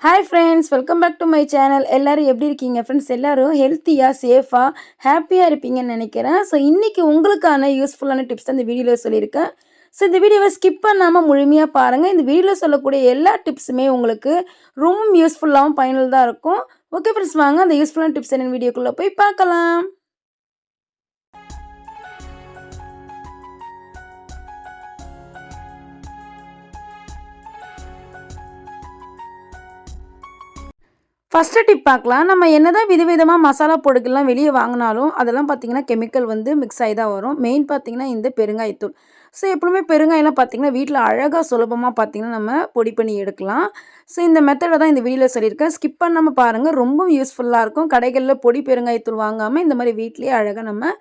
Hi friends, welcome back to my channel. எல்லோரும் எப்படி இருக்கீங்க ஃப்ரெண்ட்ஸ்? எல்லோரும் ஹெல்த்தியாக, சேஃபாக, ஹாப்பியாக இருப்பீங்கன்னு நினைக்கிறேன். ஸோ இன்றைக்கி உங்களுக்கான யூஸ்ஃபுல்லான டிப்ஸ் தான் இந்த வீடியோவில் சொல்லியிருக்கேன். ஸோ இந்த வீடியோவை ஸ்கிப் பண்ணாமல் முழுமையாக பாருங்கள். இந்த வீடியோவில் சொல்லக்கூடிய எல்லா டிப்ஸுமே உங்களுக்கு ரொம்ப யூஸ்ஃபுல்லாகவும் பயனுள்ளதாக இருக்கும். ஓகே ஃப்ரெண்ட்ஸ், வாங்க அந்த யூஸ்ஃபுல்லான டிப்ஸ் என்ன வீடியோக்குள்ளே போய் பார்க்கலாம். ஃபஸ்ட்டு டிப் பார்க்கலாம். நம்ம என்னதான் விதவிதமாக மசாலா பொருட்கள்லாம் வெளியே வாங்கினாலும் அதெல்லாம் பார்த்திங்கன்னா கெமிக்கல் மிக்ஸ் ஆகி தான் வரும். மெயின் பார்த்திங்கன்னா இந்த பெருங்காயத்தூள். ஸோ எப்பவுமே பெருங்காயெல்லாம் பார்த்திங்கன்னா வீட்டில் அழகாக சுலபமாக பார்த்திங்கன்னா நம்ம பொடி பண்ணி எடுக்கலாம். ஸோ இந்த மெத்தடை தான் இந்த வீடியோவில் சொல்லியிருக்கேன். ஸ்கிப் பண்ணாமல் பாருங்கள், ரொம்ப யூஸ்ஃபுல்லாக இருக்கும். கடைகளில் பொடி பெருங்காயத்தூள் வாங்காமல் இந்த மாதிரி வீட்டிலேயே அழகாக நம்ம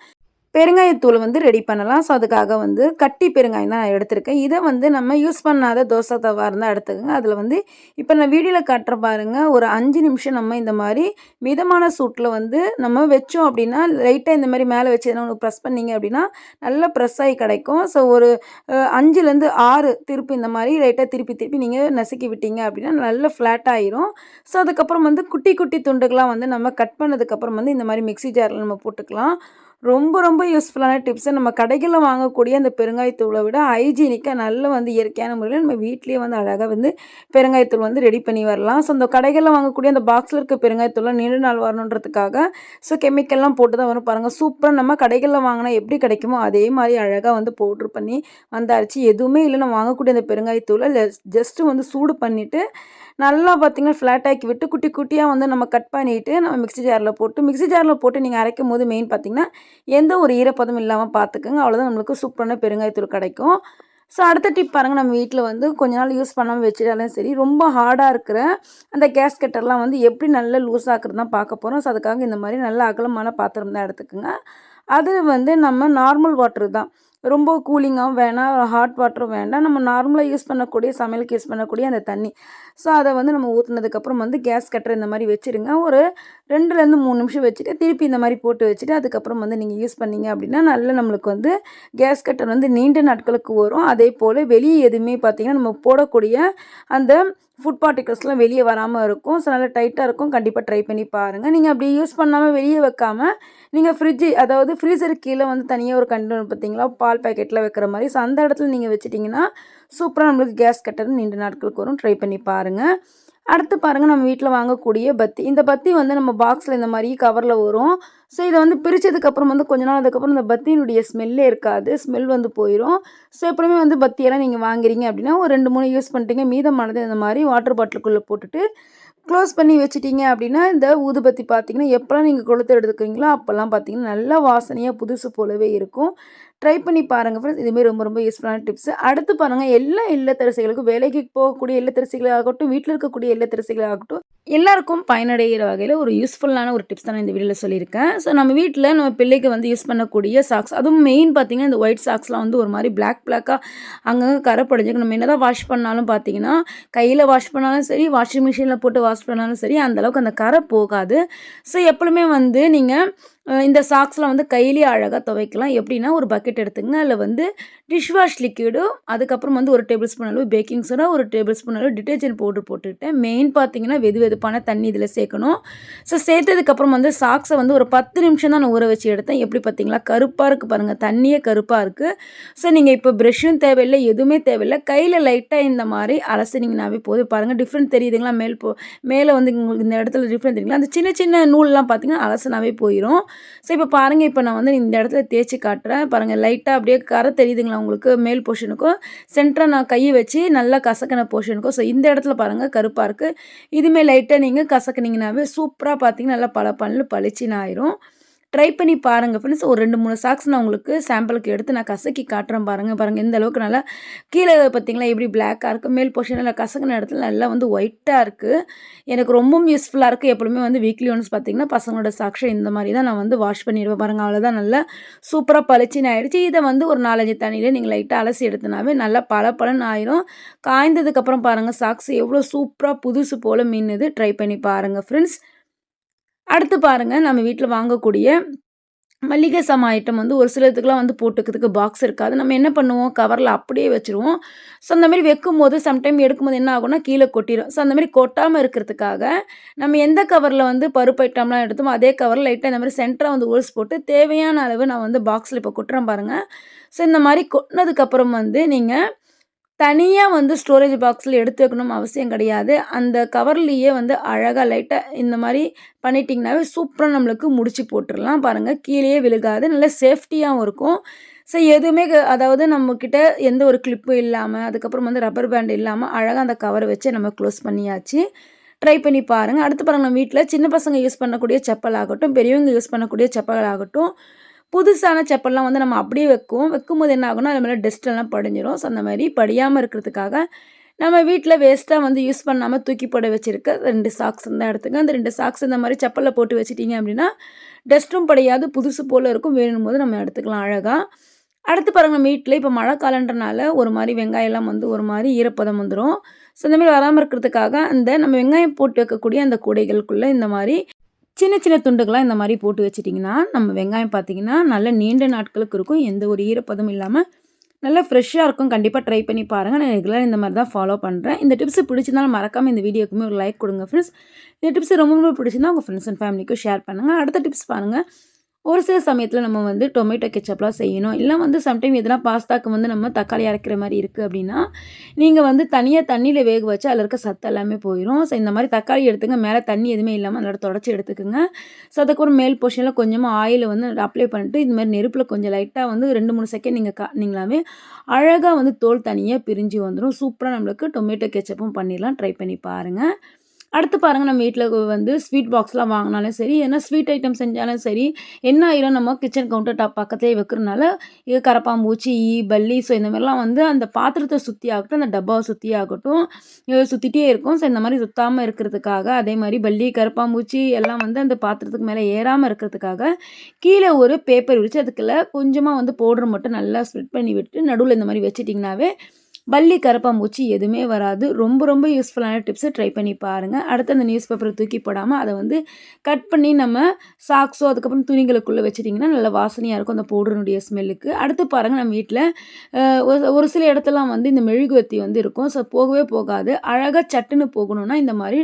பெருங்காயத்தூள் ரெடி பண்ணலாம். ஸோ அதுக்காக கட்டி பெருங்காயம் தான் நான் எடுத்திருக்கேன். இதை நம்ம யூஸ் பண்ணாத தோசை தவா இருந்தால் எடுத்துக்கோங்க. அதில் இப்போ நான் வீடியோவில் காட்டுற பாருங்கள், ஒரு 5 நிமிஷம் நம்ம இந்த மாதிரி மிதமான சூட்டில் நம்ம வச்சோம் அப்படின்னா, லைட்டாக இந்த மாதிரி மேலே வச்சு எதனா ஒன்று ப்ரெஸ் பண்ணிங்க அப்படின்னா நல்லா ப்ரெஸ் ஆகி கிடைக்கும். ஸோ ஒரு 5லேருந்து 6 திருப்பி இந்த மாதிரி லைட்டாக திருப்பி நீங்கள் நசுக்கி விட்டீங்க அப்படின்னா நல்லா ஃப்ளாட் ஆயிரும். ஸோ அதுக்கப்புறம் குட்டி குட்டி துண்டுகளாக நம்ம கட் பண்ணதுக்கப்புறம் இந்த மாதிரி மிக்ஸி ஜாரில் நம்ம போட்டுக்கலாம். ரொம்ப ரொம்ப யூஸ்ஃபுல்லான டிப்ஸு. நம்ம கடைகளில் வாங்கக்கூடிய அந்த பெருங்காயத்தூளை விட ஹைஜீனிக்காக நல்ல இயற்கையான முறையில் நம்ம வீட்லேயே அழகாக பெருங்காயத்தூள் ரெடி பண்ணி வரலாம். ஸோ அந்த கடைகளில் வாங்கக்கூடிய அந்த பாக்ஸில் இருக்க பெருங்காயத்தூள்லாம் நீண்ட நாள் வரணுன்றதுக்காக ஸோ கெமிக்கல்லாம் போட்டு தான் வரும் பாருங்கள். சூப்பராக நம்ம கடைகளில் வாங்கினா எப்படி கிடைக்குமோ அதே மாதிரி அழகாக பவுட்ரு பண்ணி வந்தாச்சு. எதுவுமே இல்லை, நம்ம வாங்கக்கூடிய அந்த பெருங்காயத்தூளை ஜஸ்ட்டு சூடு பண்ணிவிட்டு நல்லா பார்த்திங்கன்னா ஃப்ளாட் ஆக்கி விட்டு குட்டி குட்டியாக நம்ம கட் பண்ணிவிட்டு நம்ம மிக்ஸி ஜாரில் போட்டு நீங்கள் அரைக்கும் போது மெயின் பார்த்திங்கன்னா எந்த ஒரு ஈரப்பதம் இல்லாமல் பார்த்துக்குங்க. அவ்வளோதான் நம்மளுக்கு சூப்பரான பெருங்காயத்தூள் கிடைக்கும். ஸோ அடுத்த டிப் பாருங்கள், நம்ம வீட்டில் கொஞ்ச நாள் யூஸ் பண்ணாமல் வச்சுட்டாலும் சரி, ரொம்ப ஹார்டாக இருக்கிற அந்த கேஸ் கட்டர்லாம் எப்படி நல்லா லூஸ் ஆக்குறது தான் பார்க்க போகிறோம். ஸோ அதுக்காக இந்த மாதிரி நல்ல அகலமான பாத்திரம் தான் எடுத்துக்கோங்க. அது நம்ம நார்மல் வாட்டர் தான், ரொம்ப கூலிங்காகவும் வேணாம், ஹாட் வாட்டரும் வேண்டாம். நம்ம நார்மலாக யூஸ் பண்ணக்கூடிய சமையலுக்கு யூஸ் பண்ணக்கூடிய அந்த தண்ணி. ஸோ அதை நம்ம ஊற்றுனதுக்கப்புறம் கேஸ் கட்டர் இந்த மாதிரி வச்சுருங்க. ஒரு 2லேருந்து 3 நிமிஷம் வச்சுட்டு திருப்பி இந்த மாதிரி போட்டு வச்சுட்டு அதுக்கப்புறம் நீங்கள் யூஸ் பண்ணிங்க அப்படின்னா நல்லா நம்மளுக்கு கேஸ் கட்டர் நீண்ட நாட்களுக்கு வரும். அதே போல் வெளியே எதுவுமே பார்த்திங்கன்னா நம்ம போடக்கூடிய அந்த ஃபுட் பார்ட்டிகல்ஸ்லாம் வெளியே வராமல் இருக்கும். ஸோ நல்லா டைட்டாக இருக்கும். கண்டிப்பாக ட்ரை பண்ணி பாருங்கள். நீங்கள் அப்படி யூஸ் பண்ணாமல் வெளியே வைக்காமல் நீங்கள் அதாவது ஃப்ரீசருக்கு கீழே தனியாக ஒரு கண்டெய்னர் பார்த்தீங்களா, பால் பேக்கெட்டில் வைக்கிற மாதிரி. ஸோ அந்த இடத்துல நீங்கள் வச்சுட்டிங்கன்னா சூப்பராக நம்மளுக்கு கேஸ் கட்டர் நீண்ட நாட்களுக்கு வரும். ட்ரை பண்ணி பாருங்கள். அடுத்து பாருங்கள், நம்ம வீட்டில் வாங்கக்கூடிய பத்தி. இந்த பத்தி நம்ம பாக்ஸில் இந்த மாதிரி கவரில் வரும். ஸோ இதை பிரித்ததுக்கப்புறம் கொஞ்ச நாள் அதுக்கப்புறம் இந்த பத்தியினுடைய ஸ்மெல்லே இருக்காது, ஸ்மெல் போயிடும். ஸோ எப்பவுமே பத்தியெல்லாம் நீங்கள் வாங்குறீங்க அப்படின்னா ஒரு 2-3 யூஸ் பண்ணிட்டீங்க, மீதமானது இந்த மாதிரி வாட்டர் பாட்டிலுக்குள்ளே போட்டுட்டு க்ளோஸ் பண்ணி வச்சுட்டிங்க அப்படின்னா இந்த ஊதுபத்தி பார்த்திங்கன்னா எப்போல்லாம் நீங்கள் கொளுத்து எடுத்துக்கிறீங்களோ அப்போல்லாம் பார்த்திங்கன்னா நல்லா வாசனையாக புதுசு போலவே இருக்கும். ட்ரை பண்ணி பாருங்கள் ஃப்ரெண்ட்ஸ். இதுமாரி ரொம்ப ரொம்ப யூஸ்ஃபுல்லான டிப்ஸு. அடுத்து பாருங்கள், எல்லா இல்லத்தரசிகளுக்கும், வேலைக்கு போகக்கூடிய இல்லத்தரசிகளாகட்டும், வீட்டில் இருக்கக்கூடிய இல்லத்தரசிகளாகட்டும், எல்லாருக்கும் பயனடைகிற வகையில் ஒரு யூஸ்ஃபுல்லான ஒரு டிப்ஸ் தான் நான் இந்த வீடியோவில் சொல்லியிருக்கேன். ஸோ நம்ம வீட்டில் நம்ம பிள்ளைக்கு யூஸ் பண்ணக்கூடிய சாக்ஸ், அதுவும் மெயின் பார்த்திங்கன்னா இந்த ஒயிட் சாக்ஸ்லாம் ஒரு மாதிரி பிளாக்காக அங்கங்கே கரை படிஞ்சுக்கும். நம்ம என்ன தான் வாஷ் பண்ணாலும் பார்த்திங்கன்னா, கையில் வாஷ் பண்ணாலும் சரி, வாஷிங் மிஷினில் போட்டு வாஷ் பண்ணாலும் சரி, அந்தளவுக்கு அந்த கரை போகாது. ஸோ எப்பொழுதுமே நீங்கள் இந்த சாக்ஸில் கையிலேயே அழகாக துவைக்கலாம். எப்படின்னா ஒரு பக்கெட் எடுத்துங்க, அதில் டிஷ் வாஷ் லிக்விடும், அதுக்கப்புறம் ஒரு டேபிள் ஸ்பூன் அளவு பேக்கிங் சோடா, ஒரு டேபிள் ஸ்பூன் அளவு டிட்டர்ஜென்ட் பவுடர் போட்டுக்கிட்டேன். மெயின் பார்த்திங்கன்னா வெதுப்பான தண்ணி இதில் சேர்க்கணும். ஸோ சேர்த்ததுக்கப்புறம் சாக்ஸை ஒரு 10 நிமிஷம் தான் நான் ஊற வச்சு எடுத்தேன். எப்படி பார்த்திங்களா, கருப்பாக இருக்குது பாருங்கள், தண்ணியே கருப்பாக இருக்குது. ஸோ நீங்கள் இப்போ ப்ரெஷ்ஷும் தேவையில்லை, எதுவுமே தேவையில்லை, கையில் லைட்டாக இந்த மாதிரி அலசினீங்கன்னாவே போதும். பாருங்கள், டிஃப்ரெண்ட் தெரியுதுங்களா, மேலே உங்களுக்கு இந்த இடத்துல டிஃப்ரெண்ட் தெரியுங்களா, அந்த சின்ன சின்ன நூல்லாம் பார்த்திங்கன்னா அலசினாவே போயிடும். ஸோ இப்போ பாருங்கள், இப்போ நான் இந்த இடத்துல தேய்ச்சி காட்டுறேன் பாருங்கள். லைட்டாக அப்படியே கரை தெரியுதுங்களா உங்களுக்கு, மேல் போர்ஷனுக்கும் சென்டராக நான் கையை வச்சு நல்லா கசக்கின போர்ஷனுக்கும். ஸோ இந்த இடத்துல பாருங்கள் கருப்பாக இருக்குது. இதுமே லைட்டாக நீங்கள் கசக்குனீங்கன்னாவே சூப்பராக பார்த்தீங்கன்னா நல்லா பளிச்சுன்னு ஆயிரும். ட்ரை பண்ணி பாருங்கள் ஃப்ரெண்ட்ஸ். ஒரு 2-3 சாக்ஸ் நான் உங்களுக்கு சாம்பிளுக்கு எடுத்து நான் கசக்கி காட்டுறேன் பாருங்கள். எந்த அளவுக்கு நல்லா கீழே பார்த்திங்களா எப்படி பிளாக்காக இருக்குது, மேல் போர்ஷனில் கசக்கின இடத்துல நல்லா ஒயிட்டாக இருக்குது. எனக்கு ரொம்பவும் யூஸ்ஃபுல்லாக இருக்குது. எப்பொழுதுமே வீக்லி ஒன்ஸ் பார்த்திங்கன்னா பசங்களோட சாக்ஸை இந்த மாதிரி தான் நான் வாஷ் பண்ணிடுவேன் பாருங்கள். அவ்வளோதான், நல்லா சூப்பராக பளிச்சுன்னு ஆகிடுச்சு. இதை ஒரு 4-5 தண்ணியில் நீங்கள் லைட்டாக அலசி எடுத்தனாவே நல்லா பளபளன்னு ஆயிரும். காய்ந்ததுக்கப்புறம் பாருங்கள் சாக்ஸ் எவ்வளோ சூப்பராக புதுசு போல் மின்னுது. ட்ரை பண்ணி பாருங்கள் ஃப்ரெண்ட்ஸ். அடுத்து பாருங்கள், நம்ம வீட்டில் வாங்கக்கூடிய மளிகை சாமான் ஐட்டம் வந்து ஒரு சிலதுக்குலாம் வந்து போட்டுக்கிறதுக்கு பாக்ஸ் இருக்காது. நம்ம என்ன பண்ணுவோம், கவர்ல அப்படியே வச்சுருவோம். ஸோ, அந்த மாரி வைக்கும்போது சம்டைம் எடுக்கும்போது என்ன ஆகும்னா, கீழ கொட்டிரும். ஸோ, அந்த மாரி கொட்டாம இருக்கிறதுக்காக, நம்ம எந்த கவர்ல வந்து பருப்பு ஐட்டம்லாம் எடுத்தோமோ, அதே கவர்ல லைட்டா இந்த மாரி சென்டரா வந்து ஹோல்ஸ் போட்டு, தேவையான அளவு நான் வந்து பாக்ஸ்ல இப்போ கொட்டுறேன் பாருங்க. ஸோ, இந்த மாரி கொட்டுனதுக்கப்புறம் வந்து நீங்க தனியா வந்து ஸ்டோரேஜ் பாக்ஸ்ல எடுத்து வைக்கணும்னு அவசியம் கிடையாது. அந்த கவர்லயே வந்து அழகா லைட்டா இந்த மாரி பண்ணிட்டீங்கனாவே, சூப்பரா நம்மளுக்கு முடிச்சு போட்டுறலாம். பாருங்க கீழயே விழுகாது. நல்ல சேஃப்டியாவும் இருக்கும். ஸோ எதுவுமே அதாவது நம்மகிட்ட எந்த ஒரு கிளிப்பும் இல்லாம, அதுக்கப்புறம் வந்து ரப்பர் பேண்ட் இல்லாம, அழகா அந்த கவர வச்சு நம்ம க்ளோஸ் பண்ணியாச்சு. ட்ரை பண்ணி பாருங்க. அடுத்து பாருங்க நம்ம வீட்ல சின்ன பசங்க யூஸ் பண்ணக்கூடிய செப்பல் ஆகட்டும், பெரியவங்க யூஸ் பண்ணக்கூடிய செப்பல் ஆகட்டும், புதுசான செப்பல்லாம் வந்து நம்ம அப்படியே வைக்குவோம். வைக்கும்போது என்ன ஆகும்னா, அது மேல டஸ்ட் எல்லாம் படிஞ்சிரும். ஸோ அந்த மாரி படியாம இருக்கிறதுக்காக, நம்ம வீட்ல வேஸ்ட்டா வந்து யூஸ் பண்ணாம தூக்கி போட வச்சிருக்க 2 சாக்ஸ் தான் எடுத்துங்க. அந்த 2 சாக்ஸ் இந்த மாரி செப்பல்ல போட்டு வச்சுட்டீங்க அப்படின்னா, டஸ்ட்டும் படியாது, புதுசு போல இருக்கும். வேணும்போது நம்ம எடுத்துக்கலாம் அழகா. அடுத்து பாருங்க நம்ம வீட்ல இப்போ மழை காலன்றனால ஒரு மாரி வெங்காயம்லாம் வந்து ஒரு மாரி ஈரப்பதம் வந்துரும். ஸோ இந்த மாரி வராம இருக்கிறதுக்காக, அந்த நம்ம வெங்காயம் போட்டு வைக்கக்கூடிய அந்த கூடைகளுக்குள்ள இந்த மாரி சின்ன சின்ன துண்டுகளா இந்த மாரி போட்டு வச்சுட்டிங்கன்னா, நம்ம வெங்காயம் பார்த்தீங்கன்னா, நல்ல நீண்ட நாட்களுக்கு இருக்கும். எந்த ஒரு ஈரப்பதமும் இல்லாம, நல்லா ஃப்ரெஷ்ஷா இருக்கும். கண்டிப்பா ட்ரை பண்ணி பாருங்க. நான் ரெகுலரா இந்த மாரி தான் ஃபாலோ பண்றேன். இந்த டிப்ஸ் பிடிச்சிருந்தாலும் மறக்காம இந்த வீடியோக்குமே ஒரு லைக் குடுங்க ஃப்ரெண்ட்ஸ். இந்த டிப்ஸ் ரொம்ப ரொம்ப பிடிச்சிருந்தா உங்க ஃப்ரெண்ட்ஸ் அண்ட் ஃபேமிலிக்கும் ஷேர் பண்ணுங்க. அடுத்த டிப்ஸ் பாருங்க. ஒரு சில சமயத்தில நம்ம வந்து டொமேட்டோ கெச்சப்லாம் செய்யணும். இல்ல வந்து சம்டைம் எதனா பாஸ்தாக்கு வந்து நம்ம தக்காளி அரைக்கிற மாரி இருக்கு அப்டின்னா, நீங்க வந்து தனியா தண்ணீல வேக வச்சு அதில இருக்க சத்து எல்லாமே போயிரும். ஸோ இந்த மாரி தக்காளி எடுத்துங்க. மேல தண்ணி எதுவுமே இல்லாம நல்லா தொடச்சு எடுத்துக்கங்க. ஸோ அதுக்கப்புறம் மேல் போர்ஷன்ல கொஞ்சமா ஆயில வந்து அப்ளை பண்ணிட்டு, இது மாரி நெருப்புல கொஞ்சம் லைட்டா வந்து 2, 3 செகண்ட் நீங்க காட்னீங்களாவே, அழகா வந்து தோல் தனியா பிரிஞ்சு வந்துரும். சூப்பரா நம்மளுக்கு டொமேட்டோ கெச்சப்பும் பண்ணிடலாம். ட்ரை பண்ணி பாருங்க. அடுத்து பாருங்க நம்ம வீட்ல வந்து ஸ்வீட் பாக்ஸ்லாம் வாங்குனாலும் சரி, ஏன்னா ஸ்வீட் ஐட்டம் செஞ்சாலும் சரி, என்ன ஆயிரும் நம்ம கிச்சன் கவுண்டர் டாப் பக்கத்திலேயே வைக்கிறனால, இது கரப்பான்பூச்சி, ஈ, பல்லி ஸோ இந்த மாரிலாம் வந்து அந்த பாத்திரத்த சுத்தி ஆகட்டும், அந்த டப்பாவ சுத்தி ஆகட்டும், சுத்திட்டே இருக்கும். ஸோ இந்த மாரி சுத்தாம இருக்கிறதுக்காக, அதே மாரி பல்லி, கரப்பான்பூச்சி எல்லாம் வந்து அந்த பாத்திரத்துக்கு மேல ஏறாம இருக்கிறதுக்காக, கீழ ஒரு பேப்பர் விரிச்சு அதுக்குள்ள கொஞ்சமா வந்து பவுடர் மட்டும் நல்லா ஸ்ப்ரெட் பண்ணி விட்டு, நடுவுல இந்த மாரி வச்சுட்டீங்கனாவே, பல்லி, கரப்பான்பூச்சி எதுவுமே வராது. ரொம்ப ரொம்ப யூஸ்ஃபுல்லான டிப்ஸ ட்ரை பண்ணி பாருங்க. அடுத்து அந்த நியூஸ் பேப்பர தூக்கி போடாம, அத வந்து கட் பண்ணி நம்ம சாக்ஸோ, அதுக்கப்புறம் துணிகளுக்குள்ள வச்சுட்டிங்கன்னா, நல்ல வாசனையா இருக்கும் அந்த பவுடரினுடைய ஸ்மெல்லுக்கு. அடுத்து பாருங்க நம்ம வீட்ல ஒரு ஒரு சில இடத்துலலாம் வந்து இந்த மெழுகுவர்த்தி வந்து இருக்கும். ஸோ போகவே போகாது. அழகா சட்டுன்னு போகணும்னா, இந்த மாரி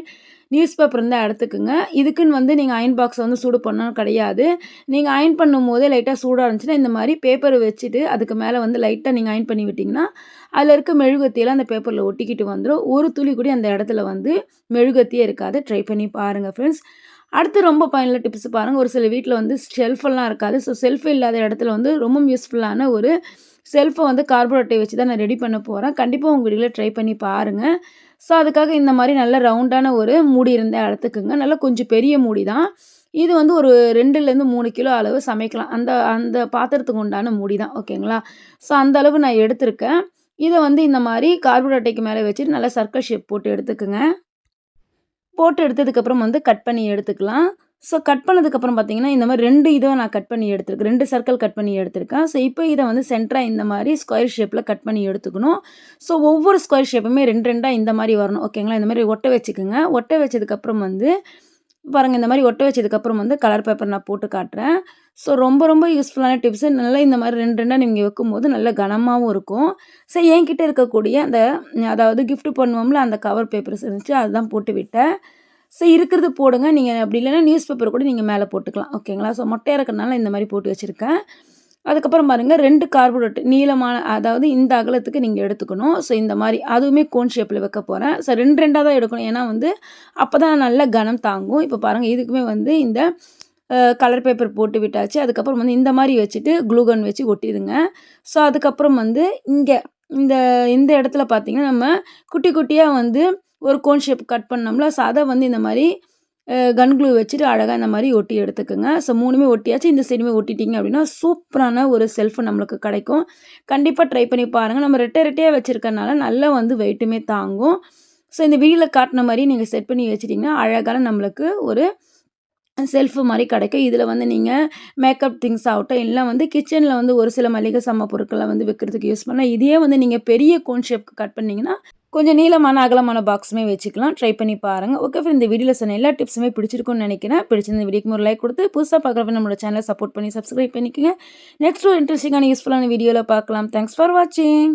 நியூஸ் பேப்பர் இருந்தா எடுத்துக்கங்க. இதுக்குன்னு வந்து நீங்க அயர்ன் பாக்ஸ வந்து சூடு பண்ணணும்னு கிடையாது. நீங்க அயர்ன் பண்ணும்போதே லைட்டா சூடா இருந்துச்சுன்னா, இந்த மாரி பேப்பர வச்சுட்டு, அதுக்கு மேல வந்து லைட்டா நீங்க அயர்ன் பண்ணி விட்டீங்கன்னா, அதில இருக்க மெழுகுவர்த்தியெல்லாம் அந்த பேப்பர்ல ஒட்டிக்கிட்டு வந்துரும். ஒரு துளி கூட அந்த இடத்துல வந்து மெழுகுவர்த்தியே இருக்காது. ட்ரை பண்ணி பாருங்க ஃப்ரெண்ட்ஸ். அடுத்து ரொம்ப பயனுள்ள டிப்ஸ் பாருங்க. ஒரு சில வீட்ல வந்து ஷெல்ஃபெல்லாம் இருக்காது. ஸோ ஷெல்ஃப் இல்லாத இடத்துல வந்து ரொம்பவும் யூஸ்ஃபுல்லான ஒரு செல்ஃப வந்து கார்ட்போர்ட் அட்டை வச்சு தான் நான் ரெடி பண்ண போறேன். கண்டிப்பா உங்க வீட்ல ட்ரை பண்ணி பாருங்க. ஸோ அதுக்காக இந்த மாரி நல்ல ரவுண்டான ஒரு மூடி இருந்தா எடுத்துக்கங்க. நல்லா கொஞ்சம் பெரிய மூடி தான். இது வந்து ஒரு 2லேருந்து 3 கிலோ அளவு சமைக்கலாம். அந்த அந்த பாத்திரத்துக்கு உண்டான மூடி தான். ஓகேங்களா? ஸோ அந்த அளவு நான் எடுத்திருக்கேன். இத வந்து இந்த மாரி கார்ட்போர்ட் அட்டைக்கு மேல வச்சுட்டு நல்லா சர்க்கிள் ஷேப் போட்டு எடுத்துக்கங்க. போட்டு எடுத்ததுக்கப்புறம் வந்து கட் பண்ணி எடுத்துக்கலாம். ஸோ கட் பண்ணதுக்கப்புறம் பார்த்தீங்கன்னா, இந்த மாரி 2 இத நான் கட் பண்ணி எடுத்துருக்கேன். 2 சர்க்கிள் கட் பண்ணி எடுத்திருக்கேன். ஸோ இப்போ இத வந்து சென்டரா இந்த மாரி ஸ்கொயர் ஷேப்ல கட் பண்ணி எடுத்துக்கணும். ஸோ ஒவ்வொரு ஸ்கொயர் ஷேப்புமே 2, 2ஆ இந்த மாரி வரணும். ஓகேங்களா? இந்த மாரி ஒட்ட வச்சுக்கங்க. ஒட்ட வச்சதுக்கப்புறம் வந்து பாருங்க இந்த மாரி ஒட்ட வச்சதுக்கப்புறம் வந்து கலர் பேப்பர் நான் போட்டு காட்டுறேன். ஸோ ரொம்ப ரொம்ப யூஸ்ஃபுல்லான டிப்ஸு. நல்லா இந்த மாரி 2, 2ஆ நீங்க வைக்கும்போது நல்ல கனமாவும் இருக்கும். ஸோ என்கிட்ட இருக்கக்கூடிய அந்த அதாவது கிஃப்ட் பண்ணுவோம்ல அந்த கவர் பேப்பர்ஸ் இருந்துச்சு. அதுதான் போட்டு விட்டேன். ஸோ இருக்கிறது போடுங்க. நீங்க அப்படி இல்லைன்னா நியூஸ் பேப்பர் கூட நீங்க மேல போட்டுக்கலாம். ஓகேங்களா? ஸோ மொட்டையா இருக்கறனால இந்த மாரி போட்டு வச்சிருக்கேன். அதுக்கப்புறம் பாருங்க 2 கார்போரேட் நீளமான அதாவது இந்த அகலத்துக்கு நீங்க எடுத்துக்கணும். ஸோ இந்த மாரி அதுவுமே கோன் ஷேப்ல வைக்க போறேன். ஸோ 2, 2ஆ தான் எடுக்கணும். ஏன்னா வந்து அப்பதான் நல்ல கனம் தாங்கும். இப்போ பாருங்க இதுக்குமே வந்து இந்த கலர் பேப்பர் போட்டு விட்டாச்சு. அதுக்கப்புறம் வந்து இந்த மாரி வச்சுட்டு க்ளூ கன் வச்சு ஒட்டிருங்க. ஸோ அதுக்கப்புறம் வந்து இங்க இந்த இந்த இடத்துல பார்த்தீங்கன்னா, நம்ம குட்டி குட்டியா வந்து ஒரு கோன் ஷேப் கட் பண்ணோம்ல, ஸோ அத வந்து இந்த மாரி கன் க்ளூ வச்சுட்டு அழகா இந்த மாரி ஒட்டி எடுத்துக்கங்க. ஸோ 3மே ஒட்டியாச்சு. இந்த சைடுமே ஒட்டிட்டீங்க அப்படின்னா, சூப்பரான ஒரு செல்ஃப் நம்மளுக்கு கிடைக்கும். கண்டிப்பா ட்ரை பண்ணி பாருங்க. நம்ம ரெட்டை ரெட்டையா வச்சிருக்கனால நல்லா வந்து வெயிட்டுமே தாங்கும். ஸோ இந்த வீடியோல காட்டுன மாரி நீங்க செட் பண்ணி வச்சுட்டீங்கன்னா, அழகான நம்மளுக்கு ஒரு செல்ஃப் மாரி கிடைக்கும். இதில வந்து நீங்க மேக்கப் திங்ஸ் ஆகட்டும், எல்லாம் வந்து கிச்சன்ல வந்து ஒரு சில மளிகை சாமான் பொருட்கள வந்து வைக்கிறதுக்கு யூஸ் பண்ணலாம். இதையே வந்து நீங்க பெரிய கோன் ஷேப்க்கு கட் பண்ணீங்கன்னா, கொஞ்சம் நீளமான, அகலமான பாக்ஸுமே வச்சுக்கலாம். ட்ரை பண்ணி பாருங்க. ஓகே ஃப்ரெண்ட், இந்த வீடியோல சொன்ன எல்லா டிப்ஸுமே பிடிச்சிருக்கும்னு நெனைக்கிறேன். பிடிச்சிருந்த வீடியோக்கு ஒரு லைக் குடுத்து, புதுசா பார்க்குறவங்க நம்மளோட சேனல சப்போர்ட் பண்ணி சப்ஸ்கிரைப் பண்ணிக்கங்க. நெக்ஸ்ட் ஒரு இன்ட்ரஸ்டிங்கான, யூஸ்ஃபுல்லான வீடியோல பார்க்கலாம். தேங்க்ஸ் ஃபார் வாட்சிங்.